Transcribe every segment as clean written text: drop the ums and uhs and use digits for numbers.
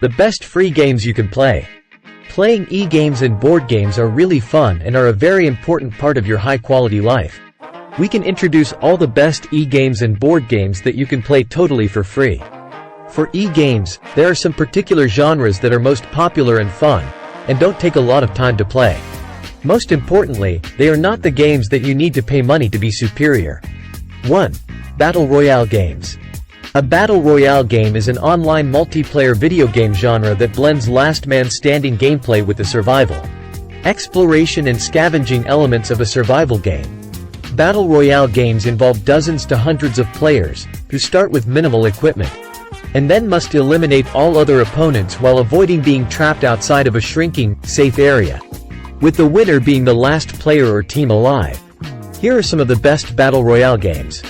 The best free games you can play. Playing e-games and board games are really fun and are a very important part of your high-quality life. We can introduce all the best e-games and board games that you can play totally for free. For e-games, there are some particular genres that are most popular and fun, and don't take a lot of time to play. Most importantly, they are not the games that you need to pay money to be superior. 1. Battle Royale games. A Battle Royale game is an online multiplayer video game genre that blends last man standing gameplay with the survival, exploration and scavenging elements of a survival game. Battle Royale games involve dozens to hundreds of players, who start with minimal equipment, and then must eliminate all other opponents while avoiding being trapped outside of a shrinking, safe area, with the winner being the last player or team alive. Here are some of the best Battle Royale games.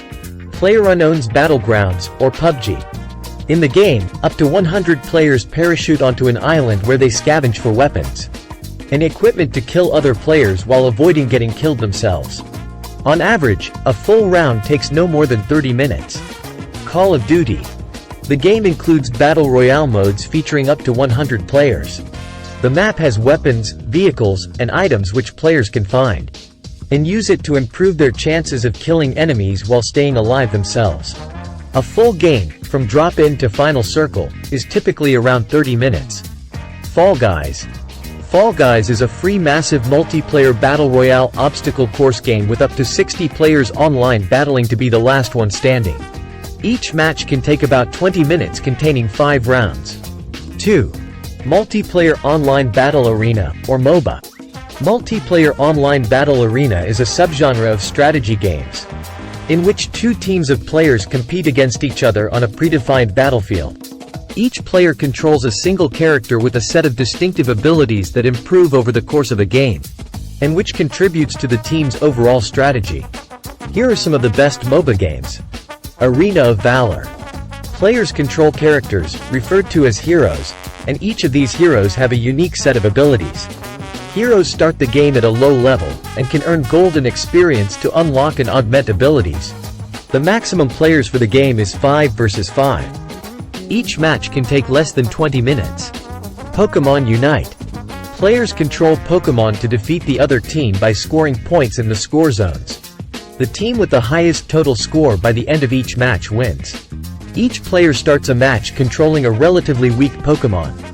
PlayerUnknown's Battlegrounds, or PUBG. In the game, up to 100 players parachute onto an island where they scavenge for weapons and equipment to kill other players while avoiding getting killed themselves. On average, a full round takes no more than 30 minutes. Call of Duty. The game includes Battle Royale modes featuring up to 100 players. The map has weapons, vehicles, and items which players can find and use it to improve their chances of killing enemies while staying alive themselves. A full game, from drop-in to final circle, is typically around 30 minutes. Fall Guys. Fall Guys is a free massive multiplayer battle royale obstacle course game with up to 60 players online battling to be the last one standing. Each match can take about 20 minutes containing 5 rounds. 2. Multiplayer Online Battle Arena, or MOBA. Multiplayer Online Battle Arena is a subgenre of strategy games, in which 2 teams of players compete against each other on a predefined battlefield. Each player controls a single character with a set of distinctive abilities that improve over the course of a game, and which contributes to the team's overall strategy. Here are some of the best MOBA games. Arena of Valor. Players control characters, referred to as heroes, and each of these heroes have a unique set of abilities. Heroes start the game at a low level, and can earn gold and experience to unlock and augment abilities. The maximum players for the game is 5 versus 5. Each match can take less than 20 minutes. Pokémon Unite. Players control Pokémon to defeat the other team by scoring points in the score zones. The team with the highest total score by the end of each match wins. Each player starts a match controlling a relatively weak Pokémon.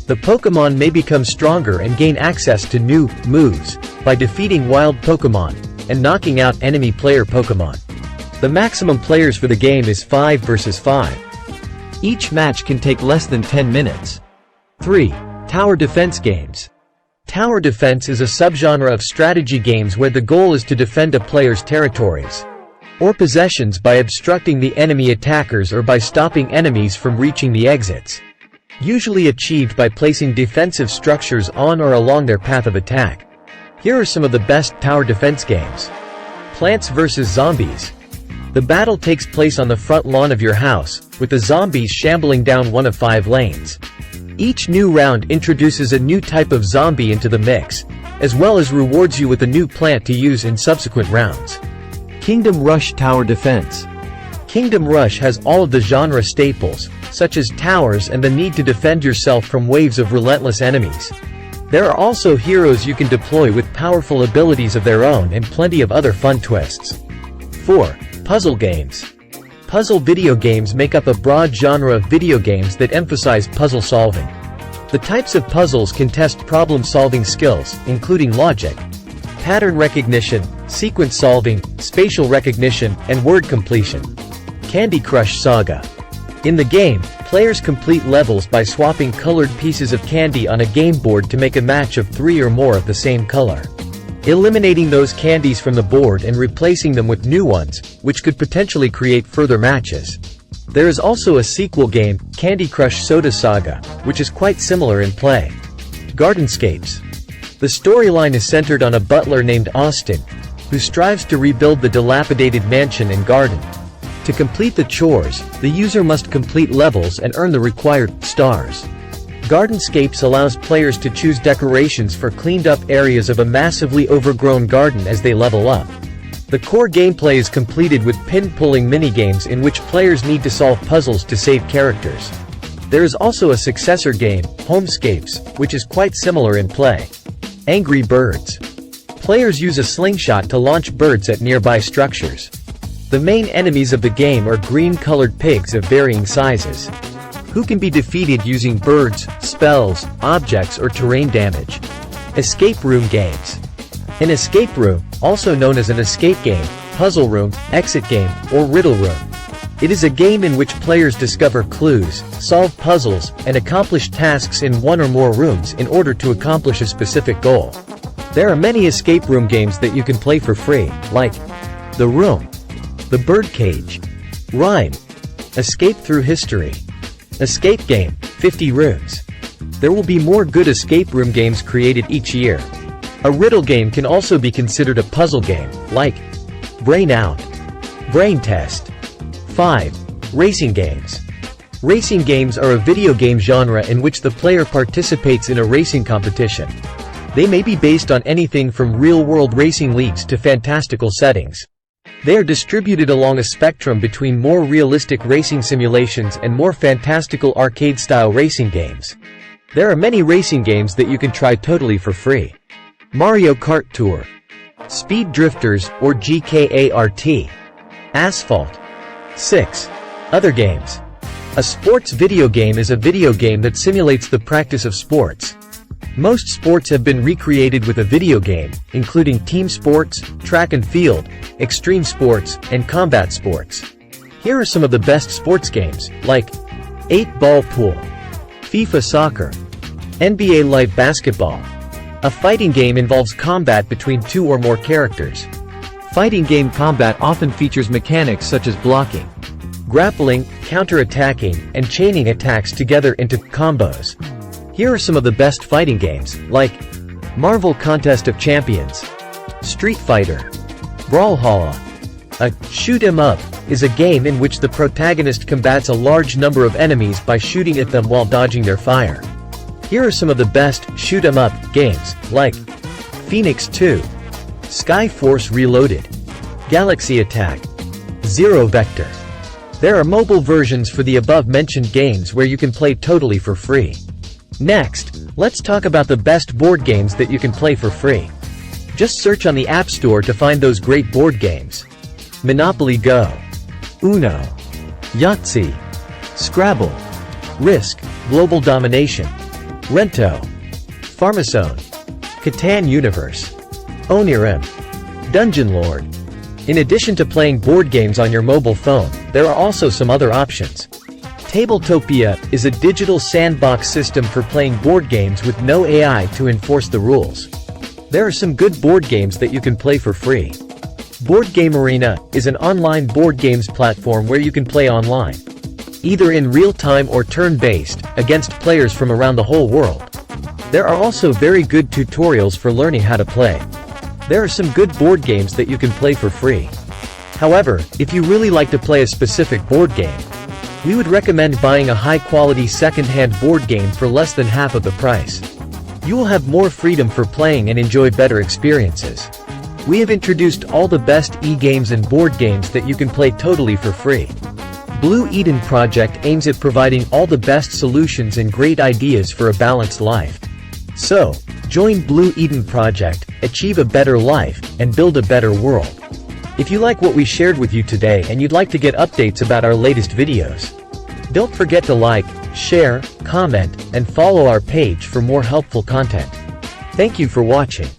The Pokémon may become stronger and gain access to new moves by defeating wild Pokémon and knocking out enemy player Pokémon. The maximum players for the game is 5 versus 5. Each match can take less than 10 minutes. 3. Tower Defense games. Tower defense is a subgenre of strategy games where the goal is to defend a player's territories or possessions by obstructing the enemy attackers or by stopping enemies from reaching the exits, usually achieved by placing defensive structures on or along their path of attack. Here are some of the best tower defense games. Plants vs. Zombies. The battle takes place on the front lawn of your house, with the zombies shambling down one of 5 lanes. Each new round introduces a new type of zombie into the mix, as well as rewards you with a new plant to use in subsequent rounds. Kingdom Rush Tower Defense. Kingdom Rush has all of the genre staples, such as towers and the need to defend yourself from waves of relentless enemies. There are also heroes you can deploy with powerful abilities of their own and plenty of other fun twists. 4. Puzzle games. Puzzle video games make up a broad genre of video games that emphasize puzzle solving. The types of puzzles can test problem-solving skills, including logic, pattern recognition, sequence solving, spatial recognition, and word completion. Candy Crush Saga. In the game, players complete levels by swapping colored pieces of candy on a game board to make a match of 3 or more of the same color, eliminating those candies from the board and replacing them with new ones, which could potentially create further matches. There is also a sequel game, Candy Crush Soda Saga, which is quite similar in play. Gardenscapes. The storyline is centered on a butler named Austin, who strives to rebuild the dilapidated mansion and garden. To complete the chores, the user must complete levels and earn the required stars. Gardenscapes allows players to choose decorations for cleaned-up areas of a massively overgrown garden as they level up. The core gameplay is completed with pin-pulling minigames in which players need to solve puzzles to save characters. There is also a successor game, Homescapes, which is quite similar in play. Angry Birds. Players use a slingshot to launch birds at nearby structures. The main enemies of the game are green-colored pigs of varying sizes, who can be defeated using birds, spells, objects or terrain damage. Escape room games. An escape room, also known as an escape game, puzzle room, exit game, or riddle room. It is a game in which players discover clues, solve puzzles, and accomplish tasks in one or more rooms in order to accomplish a specific goal. There are many escape room games that you can play for free, like The Room, The Birdcage, Rhyme, Escape Through History, Escape Game, 50 Rooms. There will be more good escape room games created each year. A riddle game can also be considered a puzzle game, like Brain Out, Brain Test. 5. Racing games. Racing games are a video game genre in which the player participates in a racing competition. They may be based on anything from real-world racing leagues to fantastical settings. They are distributed along a spectrum between more realistic racing simulations and more fantastical arcade-style racing games. There are many racing games that you can try totally for free. Mario Kart Tour, Speed Drifters or GKART, Asphalt. 6. Other games. A sports video game is a video game that simulates the practice of sports. Most sports have been recreated with a video game, including team sports, track and field, extreme sports, and combat sports. Here are some of the best sports games, like 8-Ball Pool, FIFA Soccer, NBA Live Basketball. A fighting game involves combat between two or more characters. Fighting game combat often features mechanics such as blocking, grappling, counter-attacking, and chaining attacks together into combos. Here are some of the best fighting games, like Marvel Contest of Champions, Street Fighter, Brawlhalla. A shoot 'em up is a game in which the protagonist combats a large number of enemies by shooting at them while dodging their fire. Here are some of the best shoot 'em up games, like Phoenix 2, Skyforce Reloaded, Galaxy Attack, Zero Vector. There are mobile versions for the above-mentioned games where you can play totally for free. Next, let's talk about the best board games that you can play for free. Just search on the App Store to find those great board games. Monopoly Go, Uno, Yahtzee, Scrabble, Risk, Global Domination, Rento, Farmazone, Catan Universe, Onirim, Dungeon Lord. In addition to playing board games on your mobile phone, there are also some other options. Tabletopia is a digital sandbox system for playing board games with no AI to enforce the rules. There are some good board games that you can play for free. Board Game Arena is an online board games platform where you can play online, either in real-time or turn-based, against players from around the whole world. There are also very good tutorials for learning how to play. There are some good board games that you can play for free. However, if you really like to play a specific board game, we would recommend buying a high-quality second-hand board game for less than half of the price. You will have more freedom for playing and enjoy better experiences. We have introduced all the best e-games and board games that you can play totally for free. Blue Eden Project aims at providing all the best solutions and great ideas for a balanced life. So, join Blue Eden Project, achieve a better life, and build a better world. If you like what we shared with you today and you'd like to get updates about our latest videos, don't forget to like, share, comment, and follow our page for more helpful content. Thank you for watching.